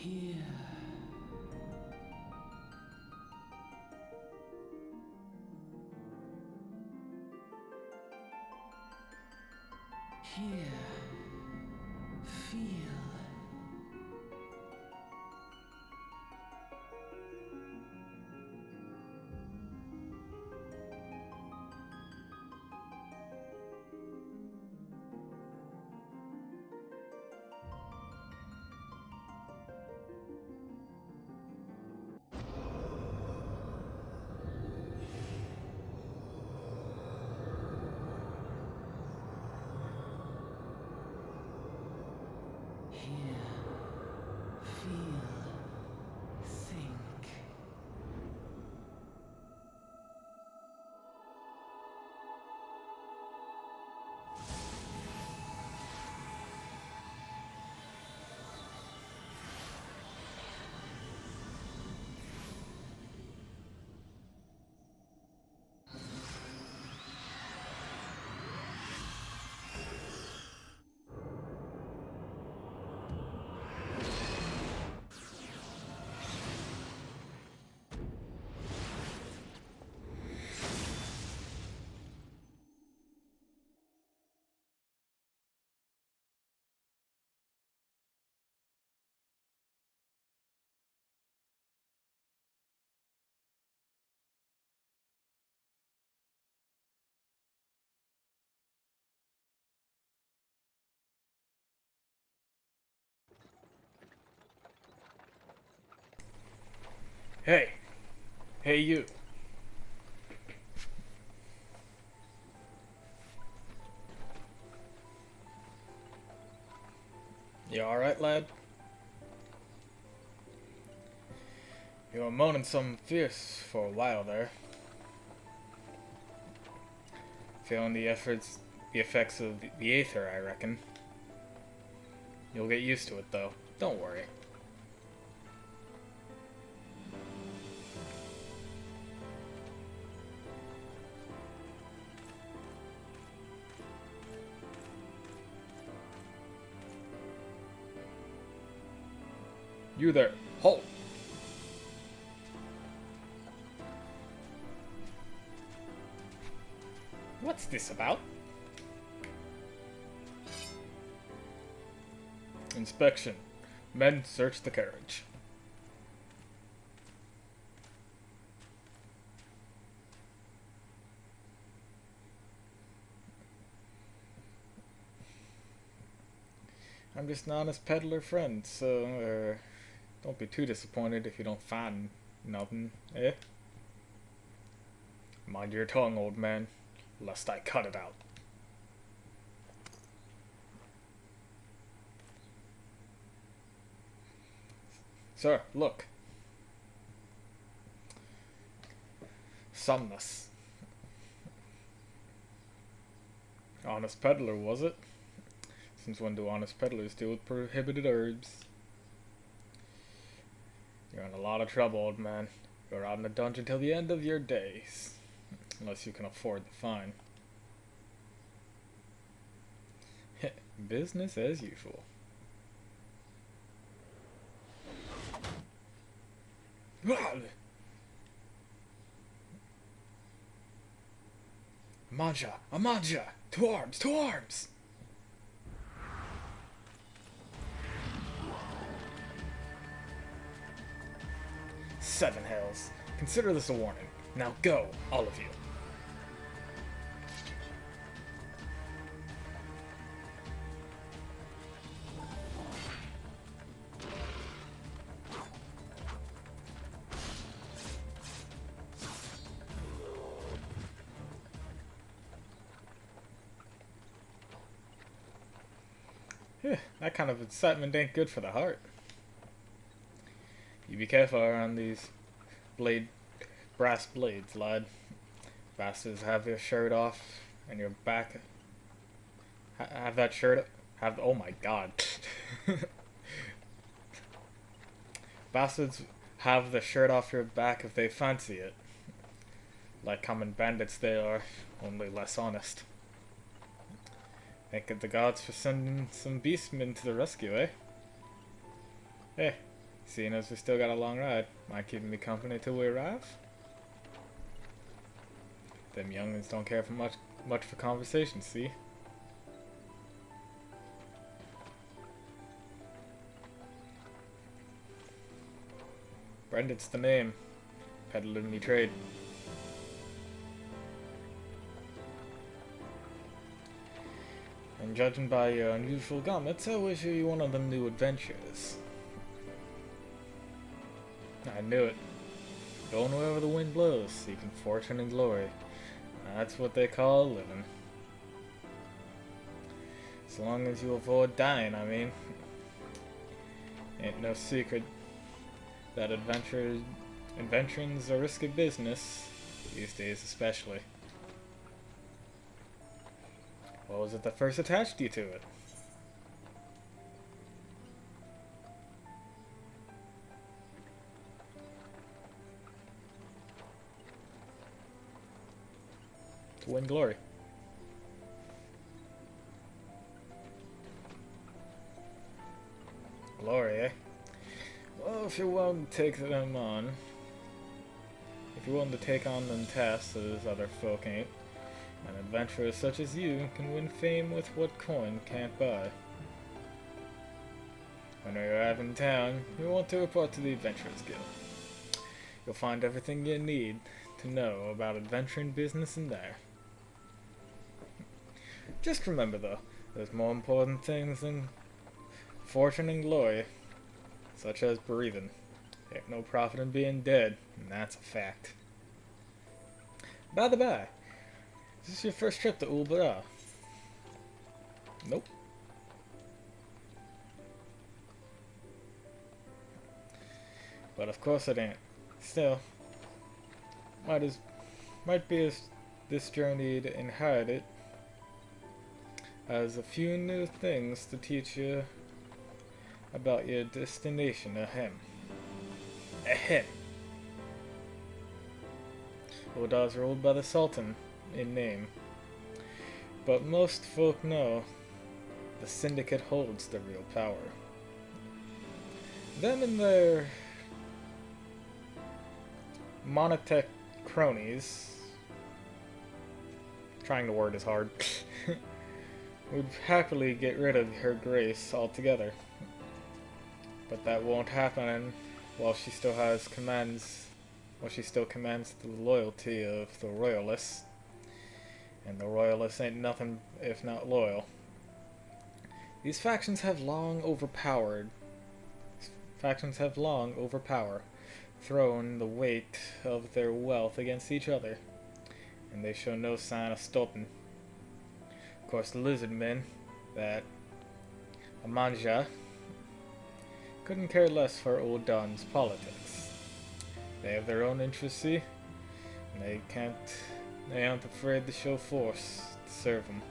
Here. Here. Feel. Here. Feel. Think. Hey. Hey, you. You alright, lad? You were moaning some fierce for a while there. Feeling the effects of the aether, I reckon. You'll get used to it, though. Don't worry. You there. Halt! What's this about? Inspection. Men search the carriage. I'm just an honest peddler friend, so, don't be too disappointed if you don't find nothing, eh? Mind your tongue, old man, lest I cut it out. Sir, look. Somnus. Honest peddler, was it? Since when do honest peddlers deal with prohibited herbs? You're in a lot of trouble, old man. You're out in the dungeon till the end of your days. Unless you can afford the fine. Business as usual. Amaja! Amaja! To arms! To arms! Seven hells. Consider this a warning. Now go, all of you. That kind of excitement ain't good for the heart. You be careful around these brass blades, lad. Bastards have your shirt off and your back. Have that shirt. Oh my god. Bastards have the shirt off your back if they fancy it. Like common bandits they are, only less honest. Thank the gods for sending some beastmen to the rescue, eh? Hey, Seeing as we still got a long ride, mind keeping me company till we arrive? Them youngins don't care for much for conversation, see? Brendan's the name. Peddling me trade. And judging by your unusual garments, I wish you one of them new adventures. I knew it. Going wherever the wind blows, seeking fortune and glory. That's what they call living. As long as you avoid dying, I mean. Ain't no secret that adventuring's a risky business, these days especially. What was it that first attached you to it? To win glory. Glory, eh? Well, if you're willing to take them on, if you're willing to take on them tasks as other folk ain't, an adventurer such as you can win fame with what coin can't buy. When you arrive in town, you want to report to the Adventurers Guild. You'll find everything you need to know about adventuring business in there. Just remember though, there's more important things than fortune and glory, such as breathing. There's no profit in being dead, and that's a fact. By the by, is this your first trip to Ul'dah? Nope. But of course it ain't. Still, might be as this journey to inherit it has a few new things to teach you about your destination. Ahem. Ul'dah's ruled by the Sultan in name, but most folk know the Syndicate holds the real power. Them and their monotech cronies, trying the word is hard, would happily get rid of Her Grace altogether. But that won't happen while she still commands the loyalty of the Royalists. And the Royalists ain't nothing if not loyal. These factions have long overpowered, thrown the weight of their wealth against each other, and they show no sign of stopping. Of course, the lizard men, that Amanja, couldn't care less for Ul'dah's politics. They have their own interests, see, and they aren't afraid to show force to serve them.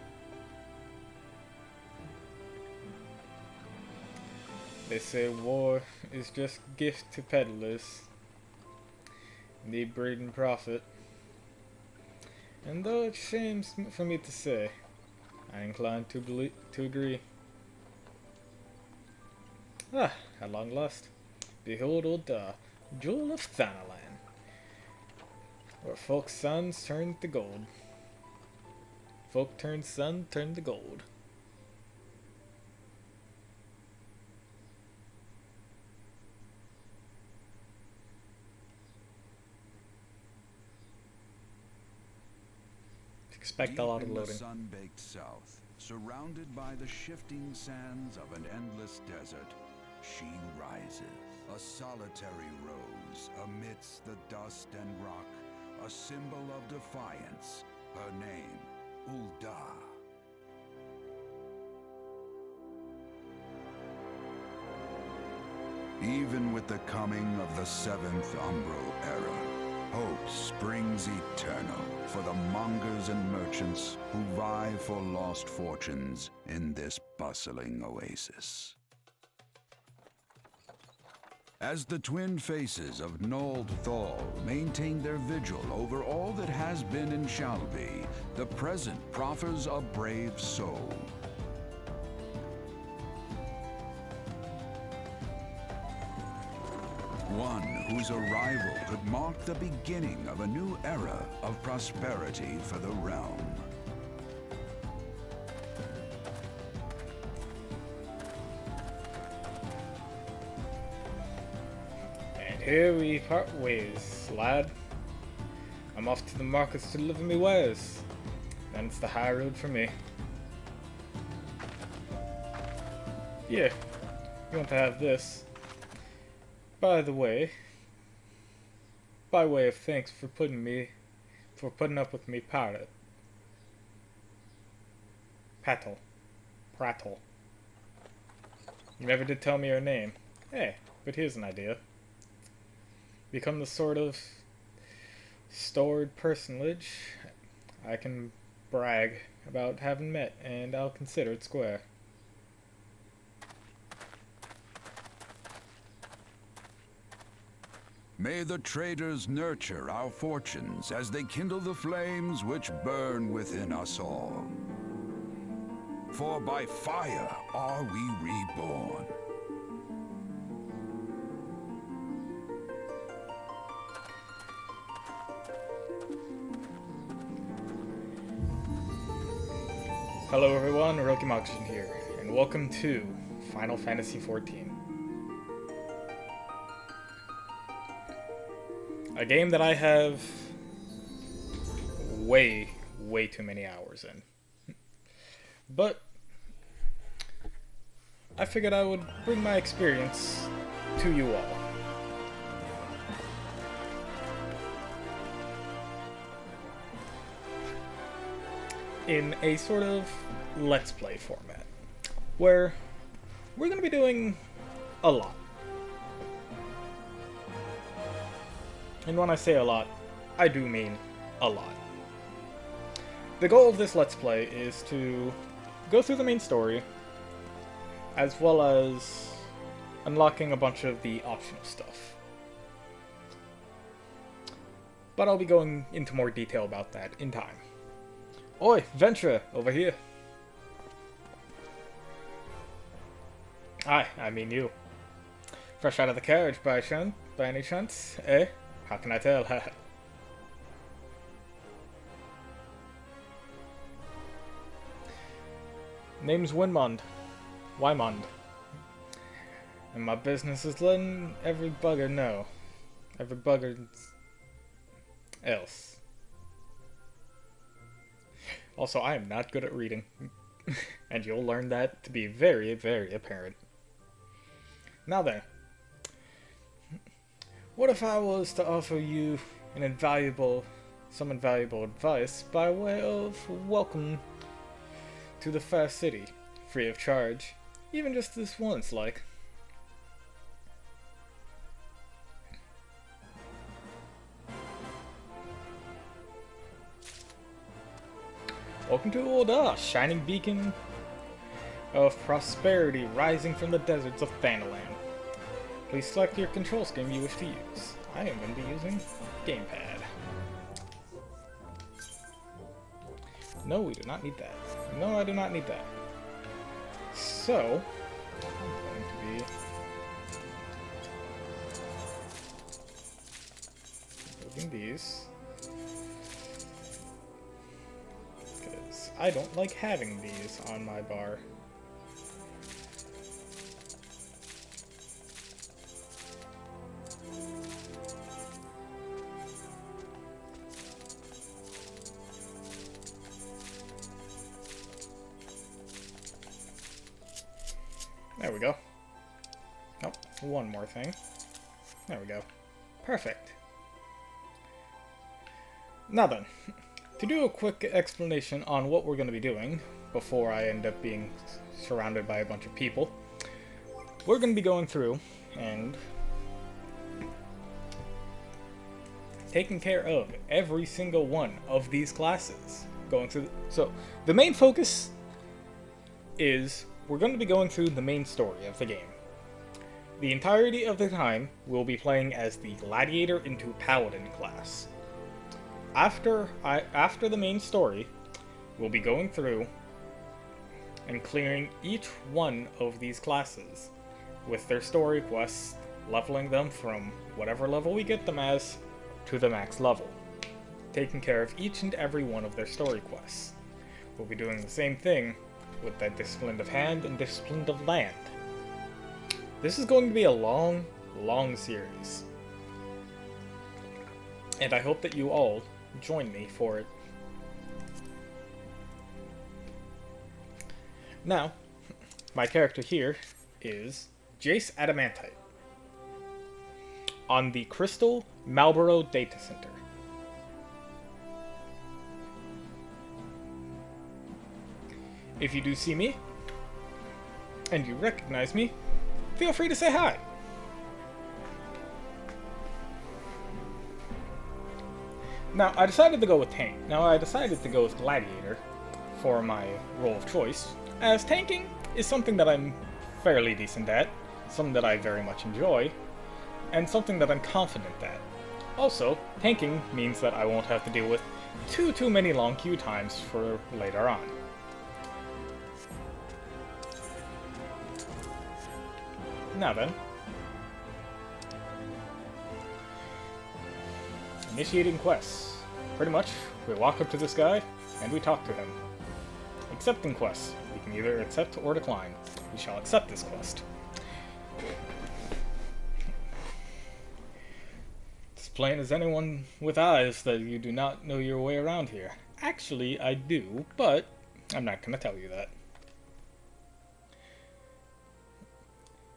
They say war is just gift to peddlers, need breeding profit. And though it shames for me to say, I incline to agree. At long last, behold Ul'dah, jewel of Thanalan, where folk's sons turn to gold. Folk turned sun turned to gold. Expect a lot of loading. The sun-baked south, surrounded by the shifting sands of an endless desert, she rises, a solitary rose amidst the dust and rock, a symbol of defiance. Her name, Ul'dah. Even with the coming of the seventh Umbral era, hope springs eternal for the mongers and merchants who vie for lost fortunes in this bustling oasis. As the twin faces of Nold Thal maintain their vigil over all that has been and shall be, the present proffers a brave soul. one whose arrival could mark the beginning of a new era of prosperity for the realm. And here we part ways, lad. I'm off to the markets to deliver me wares. Then it's the high road for me. Yeah, you want to have this. By the way, by way of thanks for putting up with me, pirate. Prattle. You never did tell me your name. Hey, but here's an idea. Become the sort of stored personage I can brag about having met, and I'll consider it square. May the traders nurture our fortunes as they kindle the flames which burn within us all. For by fire are we reborn. Hello everyone, Rokimakshin here, and welcome to Final Fantasy XIV. A game that I have way too many hours in. But I figured I would bring my experience to you all. In a sort of Let's Play format, where we're going to be doing a lot. And when I say a lot, I do mean a lot. The goal of this Let's Play is to go through the main story, as well as unlocking a bunch of the optional stuff. But I'll be going into more detail about that in time. Oi, Ventura, over here. Hi, I mean you. Fresh out of the carriage by any chance, eh? How can I tell? Name's Wymond. And my business is letting every bugger know. Every bugger else. Also, I am not good at reading. And you'll learn that to be very apparent. Now then. What if I was to offer you some invaluable advice by way of welcome to the Fair City, free of charge, even just this once, like? Welcome to Ul'dah, shining beacon of prosperity rising from the deserts of Thanalan. Please select your control scheme you wish to use. I am going to be using Gamepad. No, we do not need that. No, I do not need that. So, I'm going to be moving these. Because I don't like having these on my bar. There we go. Oh, one more thing. There we go. Perfect. Now then, to do a quick explanation on what we're going to be doing before I end up being surrounded by a bunch of people, we're going to be going through and taking care of every single one of these classes. So, the main focus is we're going to be going through the main story of the game. The entirety of the time, we'll be playing as the Gladiator into Paladin class. After the main story, we'll be going through and clearing each one of these classes with their story quests, leveling them from whatever level we get them as, to the max level, taking care of each and every one of their story quests. We'll be doing the same thing with the Discipline of Hand and Discipline of Land. This is going to be a long, long series, and I hope that you all join me for it. Now, my character here is Jace Adamantite on the Crystal Marlborough Data Center. If you do see me, and you recognize me, feel free to say hi. Now, I decided to go with Tank. Now, I decided to go with Gladiator for my role of choice, as tanking is something that I'm fairly decent at, something that I very much enjoy, and something that I'm confident at. Also, tanking means that I won't have to deal with too many long queue times for later on. Now then, initiating quests. Pretty much, we walk up to this guy, and we talk to him. Accepting quests. We can either accept or decline. We shall accept this quest. It's plain as anyone with eyes that you do not know your way around here. Actually, I do, but I'm not going to tell you that.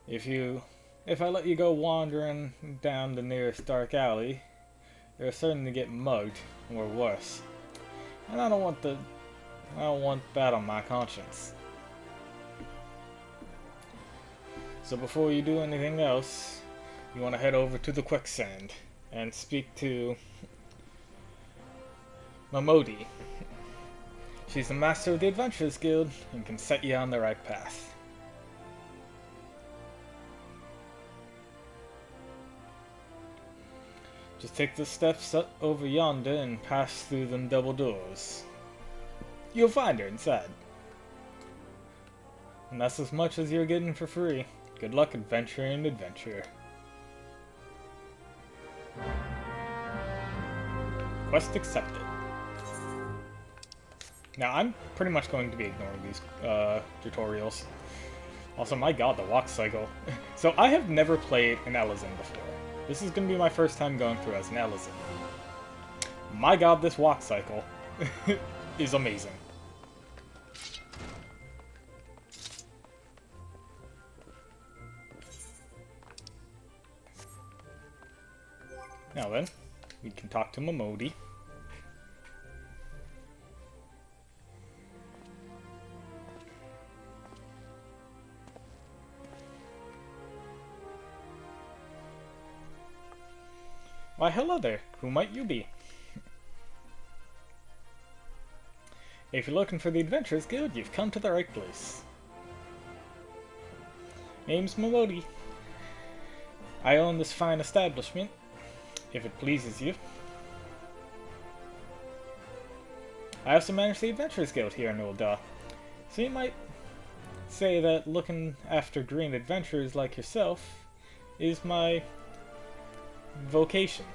If I let you go wandering down the nearest dark alley, you're certain to get mugged, or worse. And I don't want that on my conscience. So before you do anything else, you want to head over to the quicksand and speak to Momodi. She's the master of the Adventurers Guild and can set you on the right path. Just take the steps up over yonder and pass through them double doors. You'll find her inside. And that's as much as you're getting for free. Good luck adventuring adventure. Quest accepted. Now I'm pretty much going to be ignoring these tutorials. Also, my god, the walk cycle. So I have never played an Elizin before. This is going to be my first time going through as an Elizin. My god, this walk cycle is amazing. Now then, we can talk to Momodi. Why, hello there. Who might you be? If you're looking for the Adventurers Guild, you've come to the right place. Name's Momodi. I own this fine establishment, if it pleases you. I also manage the Adventurers Guild here in Ul'dah, so you might say that looking after green adventurers like yourself is my vocation.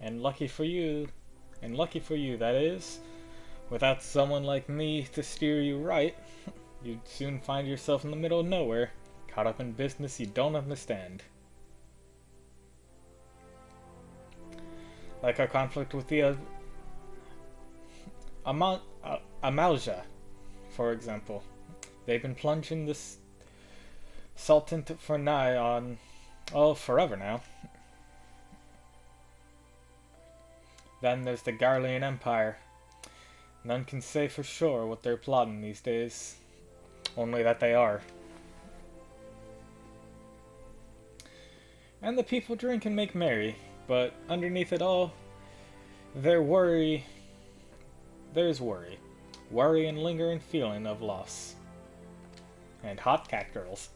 And lucky for you, that is, without someone like me to steer you right, you'd soon find yourself in the middle of nowhere, caught up in business you don't understand. Like our conflict with the Amalja, for example. They've been plunging this Sultan for nigh on, forever now. Then there's the Garlean Empire. None can say for sure what they're plotting these days. Only that they are. And the people drink and make merry, but underneath it all, there's worry. Worry and lingering feeling of loss. And hot cat girls.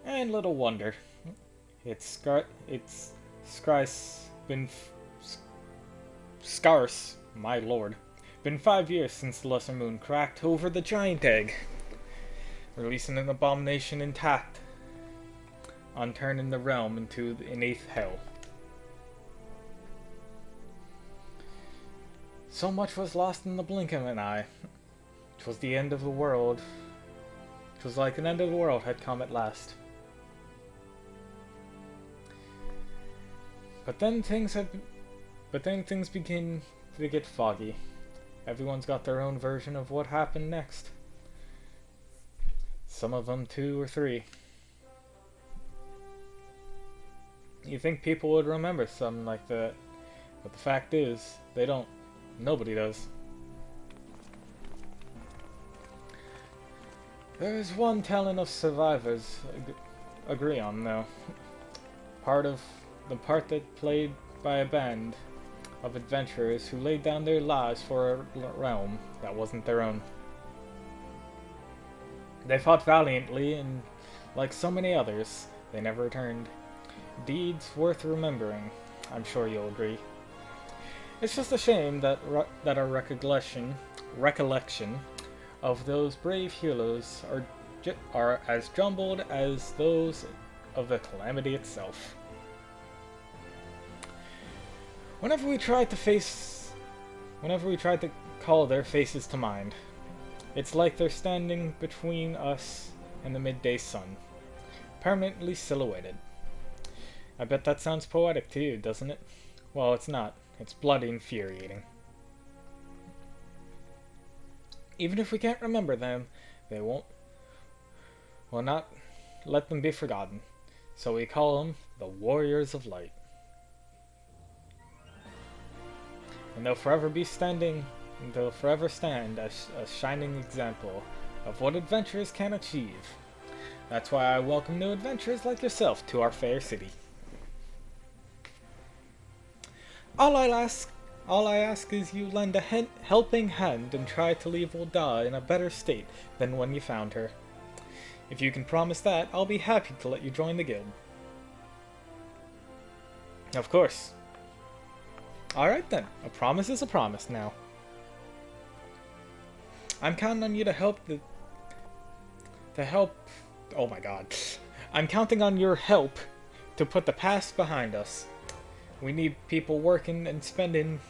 And little wonder. It's scarce, my lord, Been 5 years since the lesser moon cracked over the giant egg, releasing an abomination intact on turning the realm into an eighth hell. So much was lost in the blink of an eye. 'Twas the end of the world. 'Twas like an end of the world had come at last. But then things begin to get foggy. Everyone's got their own version of what happened next. Some of them 2 or 3. You think people would remember something like that, but the fact is, they don't. Nobody does. There is one telling of survivors agree on, though. The part that played by a band of adventurers who laid down their lives for a realm that wasn't their own. They fought valiantly, and like so many others, they never returned. Deeds worth remembering, I'm sure you'll agree. It's just a shame that our recollection of those brave heroes are as jumbled as those of the calamity itself. Whenever we try to call their faces to mind, it's like they're standing between us and the midday sun, permanently silhouetted. I bet that sounds poetic to you, doesn't it? Well, it's not. It's bloody infuriating. Even if we can't remember them, we'll not let them be forgotten. So we call them the Warriors of Light. And they'll forever stand as a shining example of what adventurers can achieve. That's why I welcome new adventurers like yourself to our fair city. All I ask is you lend a helping hand and try to leave Ul'dah in a better state than when you found her. If you can promise that, I'll be happy to let you join the guild. Of course. Alright then, a promise is a promise now. I'm counting on you to help. Oh my god. I'm counting on your help to put the past behind us. We need people working and spending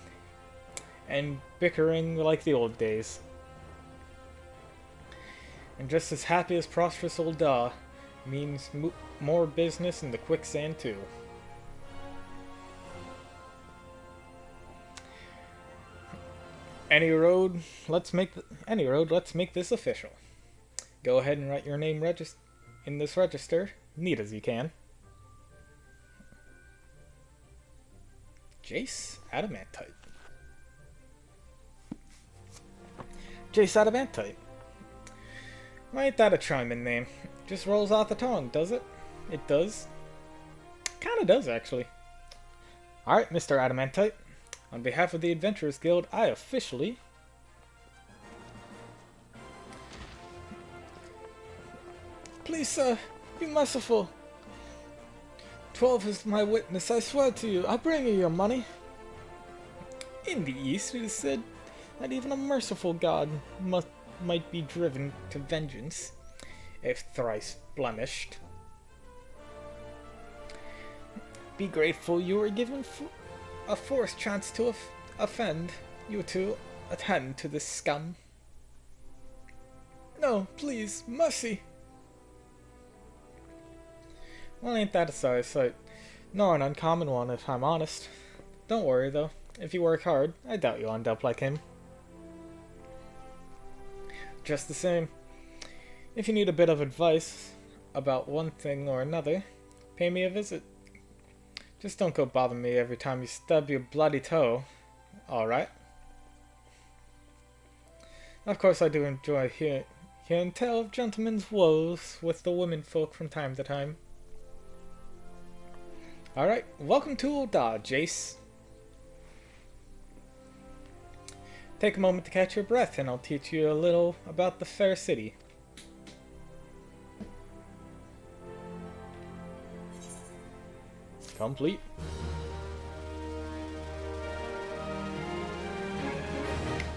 and bickering like the old days. And just as happy as prosperous Ul'dah means more business in the quicksand too. Any road, let's make this official. Go ahead and write your name in this register, neat as you can. Jace Adamantite. Jace Adamantite. Why ain't that a charming name? Just rolls off the tongue, does it? It does. Kinda does, actually. Alright, Mr. Adamantite. On behalf of the Adventurers Guild, I officially... Please, sir, be merciful. 12 is my witness, I swear to you. I'll bring you your money. In the East, it is said that even a merciful god might be driven to vengeance, if thrice blemished. Be grateful you were given a forced chance to offend you to attend to this scum. No, please, mercy. Well, ain't that a sorry sight? Nor an uncommon one, if I'm honest. Don't worry, though. If you work hard, I doubt you'll end up like him. Just the same, if you need a bit of advice about one thing or another, pay me a visit. Just don't go bother me every time you stub your bloody toe. Alright? Of course I do enjoy hearing tell of gentlemen's woes with the womenfolk from time to time. Alright, welcome to Ul'dah, Jace. Take a moment to catch your breath and I'll teach you a little about the fair city. Complete.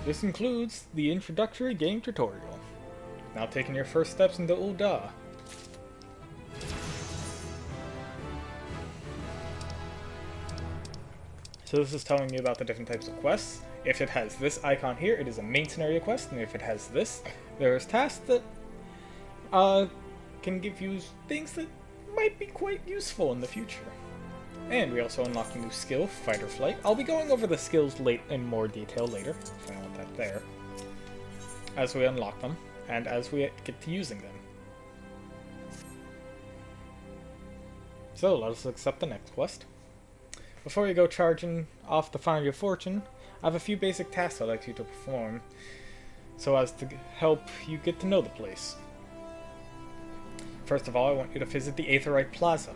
This includes the introductory game tutorial. Now taking your first steps into Ul'dah. So this is telling you about the different types of quests. If it has this icon here, it is a main scenario quest, and if it has this, there's tasks that can give you things that might be quite useful in the future. And we also unlocked a new skill, Fight or Flight. I'll be going over the skills in more detail later, if I want that there, as we unlock them, and as we get to using them. So, let us accept the next quest. Before you go charging off to find your fortune, I have a few basic tasks I'd like you to perform, so as to help you get to know the place. First of all, I want you to visit the Aetheryte Plaza.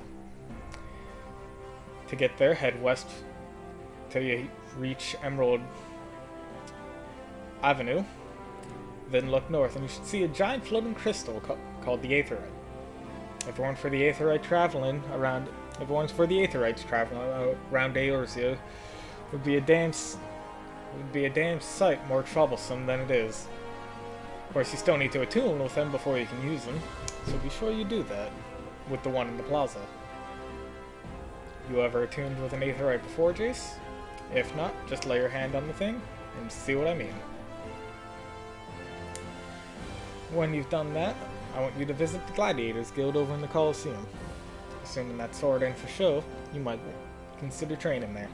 To get there, head west till you reach Emerald Avenue. Then look north, and you should see a giant floating crystal called the Aetheryte. If it weren't for the Aetherytes traveling around Eorzea, it would be a damn sight more troublesome than it is. Of course, you still need to attune with them before you can use them, so be sure you do that with the one in the plaza. You ever attuned with an Aetheryte before, Jace? If not, just lay your hand on the thing and see what I mean. When you've done that, I want you to visit the Gladiators Guild over in the Colosseum. Assuming that sword ain't for show, you might consider training there.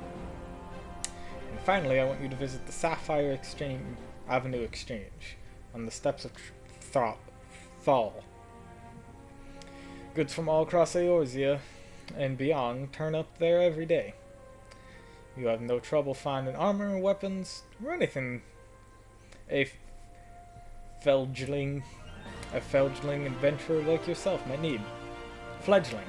And finally, I want you to visit the Sapphire Avenue Exchange on the steps of Thal. Goods from all across Eorzea and beyond turn up there every day. You have no trouble finding armor and weapons or anything a fledgling adventurer like yourself might need. Fledgling.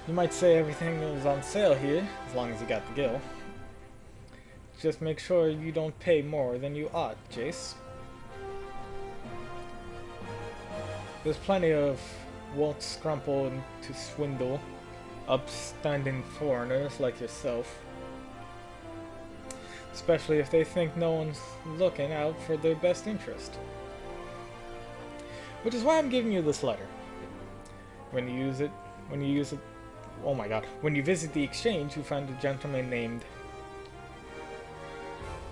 You might say everything is on sale here, as long as you got the gil. Just make sure you don't pay more than you ought, Jace. There's plenty of won't scrumple to swindle upstanding foreigners like yourself. Especially if they think no one's looking out for their best interest. Which is why I'm giving you this letter. When you visit the exchange, you find a gentleman named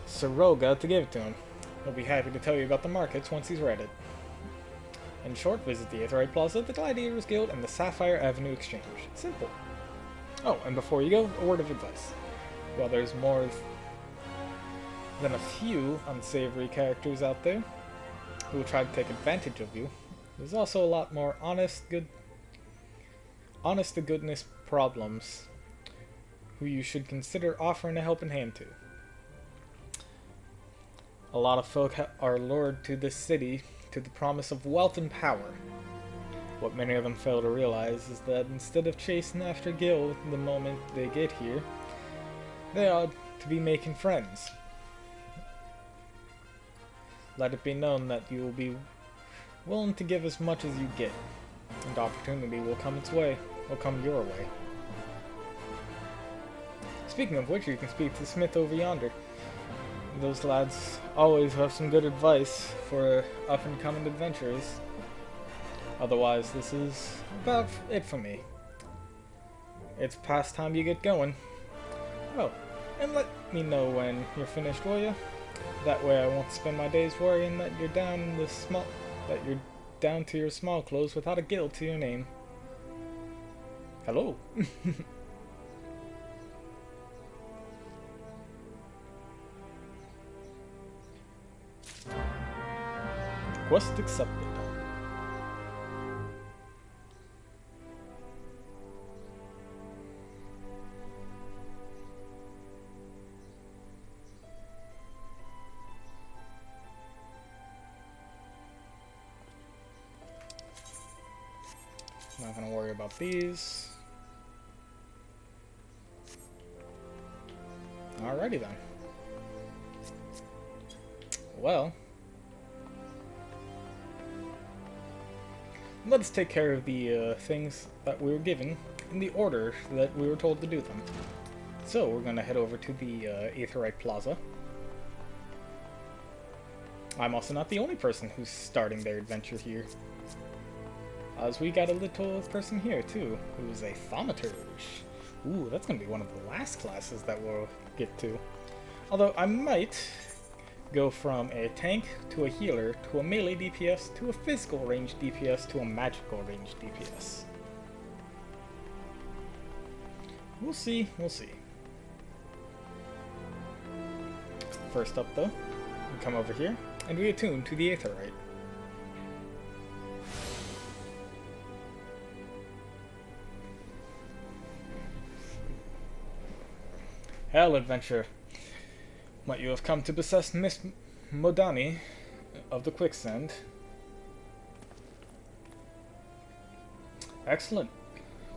Siroga to give it to him. He'll be happy to tell you about the markets once he's read it. In short, visit the Aetheryte Plaza, the Gladiators Guild, and the Sapphire Avenue Exchange. Simple. Oh, and before you go, a word of advice. While there's more than a few unsavory characters out there who will try to take advantage of you, there's also a lot more honest to goodness problems who you should consider offering a helping hand to. A lot of folk are lured to this city to the promise of wealth and power. What many of them fail to realize is that instead of chasing after gil the moment they get here, they ought to be making friends. Let it be known that you will be willing to give as much as you get, and opportunity will come your way. Speaking of which, you can speak to Smith over yonder. Those lads always have some good advice for up-and-coming adventurers. Otherwise, this is about it for me. It's past time you get going. Oh, and let me know when you're finished, will you? That way I won't spend my days worrying that you're down to your small clothes without a gil to your name. Hello. Quest accepted. Not gonna worry about these. Alrighty then. Well, let's take care of the things that we were given in the order that we were told to do them. So we're gonna head over to the Aetheryte Plaza. I'm also not the only person who's starting their adventure here, as we got a little person here too, who's a thaumaturge. Ooh, that's gonna be one of the last classes that we'll get to. Although I might go from a tank to a healer to a melee DPS to a physical range DPS to a magical range DPS. We'll see, we'll see. First up though, we come over here and we attune to the Aetheryte. Hail, adventure! Might you have come to possess Miss Modani of the Quicksand? Excellent.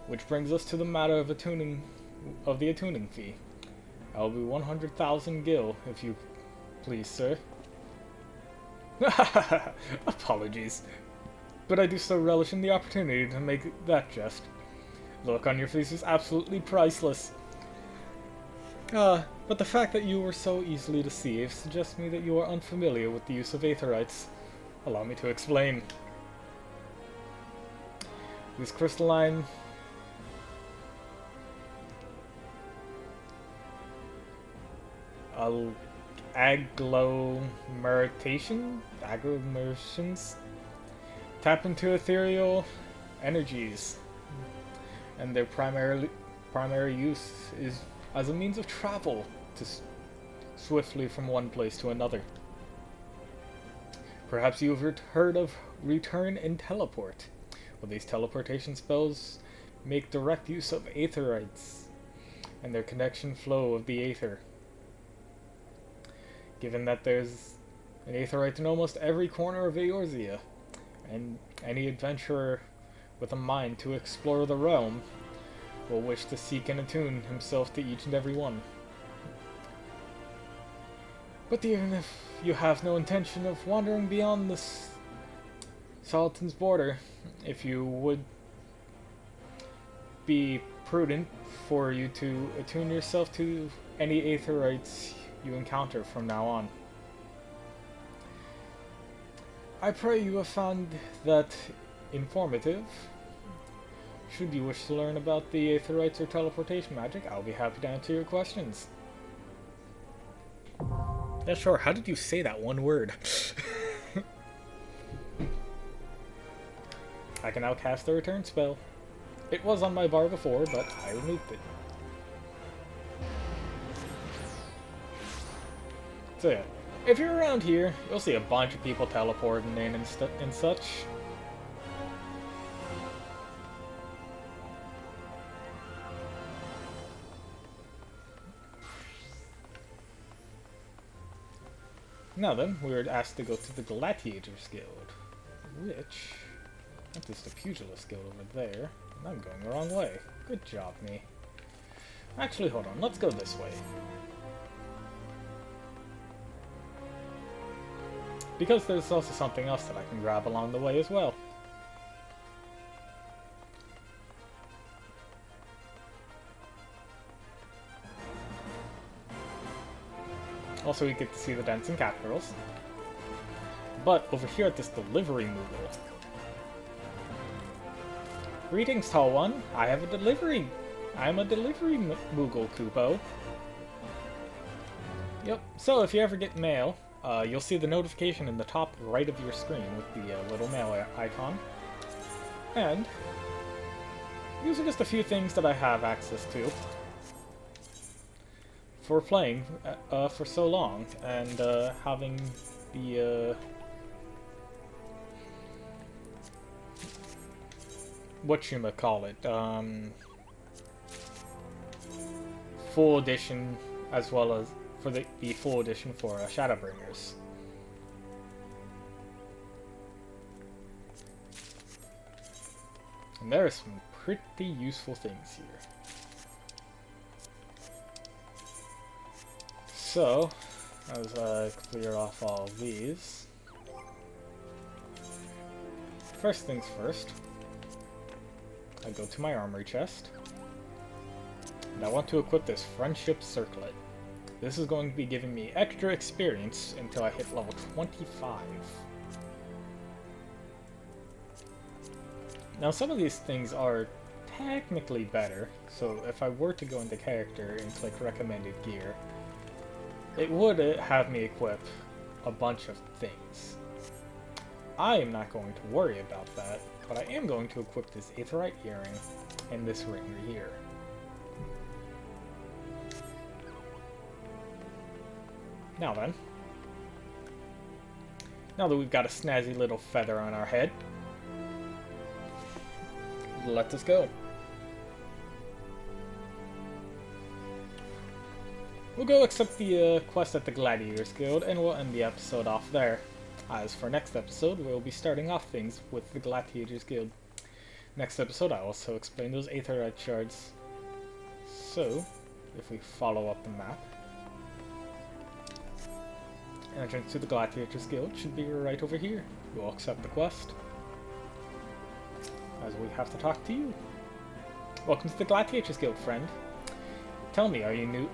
Which brings us to the matter of the attuning fee. I'll be 100,000 gil, if you please, sir. Apologies, but I do so relish in the opportunity to make that jest. The look on your face is absolutely priceless. But the fact that you were so easily deceived suggests to me that you are unfamiliar with the use of Aetherites. Allow me to explain. These crystalline agglomerations tap into ethereal energies, and their primary use is as a means of travel to swiftly from one place to another. Perhaps you've heard of return and teleport. Well, these teleportation spells make direct use of Aetherites and their connection flow of the Aether. Given that there's an Aetherite in almost every corner of Eorzea, and any adventurer with a mind to explore the realm will wish to seek and attune himself to each and every one. But even if you have no intention of wandering beyond this Sultan's border, if you would be prudent for you to attune yourself to any Aetherites you encounter from now on. I pray you have found that informative. Should you wish to learn about the Aetherites or teleportation magic, I'll be happy to answer your questions. Yeah, sure. How did you say that one word? I can now cast the return spell. It was on my bar before, but I removed it. So yeah, if you're around here, you'll see a bunch of people teleporting in and such. Now then, we were asked to go to the Gladiators Guild, which... That is the Pugilist Guild over there, and I'm going the wrong way. Good job, me. Actually, hold on, let's go this way. Because there's also something else that I can grab along the way as well. Also, we get to see the dancing cat girls. But over here at this delivery Moogle. Greetings, tall one. I am a delivery Moogle, Kupo. Yep. So if you ever get mail, you'll see the notification in the top right of your screen with the little mail icon. And these are just a few things that I have access to for playing for so long, and having the whatchamacallit, full edition, as well as for the full edition for Shadowbringers. And there are some pretty useful things here. So, as I clear off all of these, first things first, I go to my armory chest, And I want to equip this Friendship Circlet. This is going to be giving me extra experience until I hit level 25. Now some of these things are technically better, so if I were to go into character and click recommended gear, it would have me equip a bunch of things. I am not going to worry about that, but I am going to equip this Aetheryte earring and this ring here. Now then, now that we've got a snazzy little feather on our head, let us go. We'll go accept the quest at the Gladiators Guild, and we'll end the episode off there. As for next episode, we'll be starting off things with the Gladiators Guild. Next episode, I'll also explain those Aetheryte shards. So, if we follow up the map, entrance to the Gladiators Guild should be right over here. We'll accept the quest, as we have to talk to you. Welcome to the Gladiators Guild, friend. Tell me, are you new?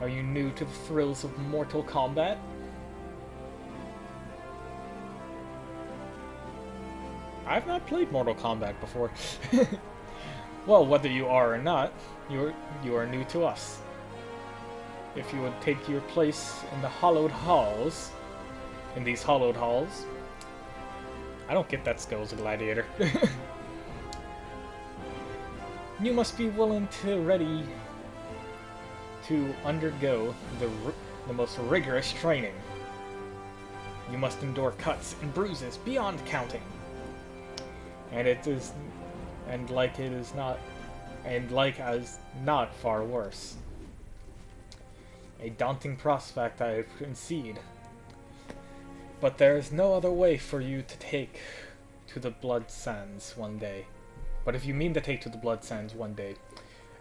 Are you new to the thrills of Mortal Kombat? I've not played Mortal Kombat before. Well, whether you are or not, you are new to us. If you would take your place in the hallowed halls, in these hallowed halls, I don't get that skill as a gladiator. You must be willing to ready to undergo the most rigorous training. You must endure cuts and bruises beyond counting. And like as not far worse. A daunting prospect, I concede. But there is no other way for you to take to the Blood Sands one day. But if you mean to take to the Blood Sands one day,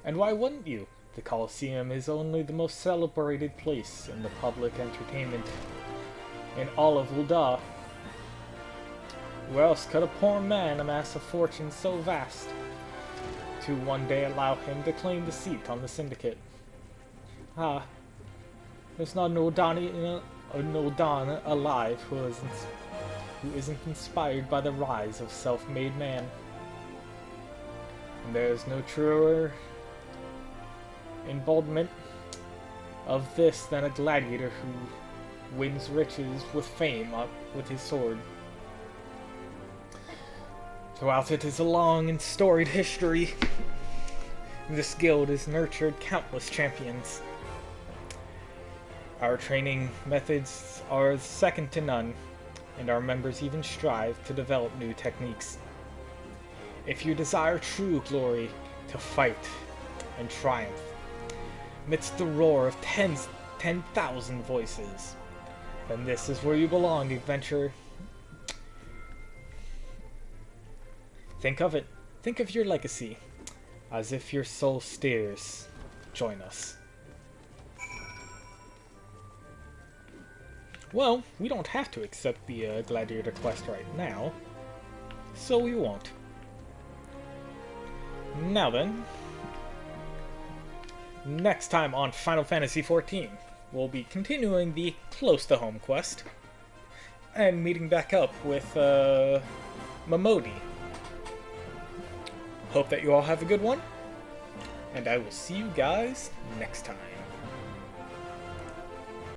and why wouldn't you? The Colosseum is only the most celebrated place in the public entertainment in all of Ul'dah. Where else could a poor man amass a fortune so vast to one day allow him to claim the seat on the syndicate? Ah, there's not an Ul'dah alive who isn't inspired by the rise of self-made man. And there is no truer embodiment of this than a gladiator who wins riches with fame with his sword. Throughout it is a long and storied history. This guild has nurtured countless champions. Our training methods are second to none, and our members even strive to develop new techniques. If you desire true glory, to fight and triumph amidst the roar of 10,000 voices, then this is where you belong, adventurer. Think of it. Think of your legacy, as if your soul steers. Join us. Well, we don't have to accept the Gladiator quest right now, so we won't. Now then, next time on Final Fantasy XIV, we'll be continuing the Close to Home quest, and meeting back up with Momodi. Hope that you all have a good one, and I will see you guys next time.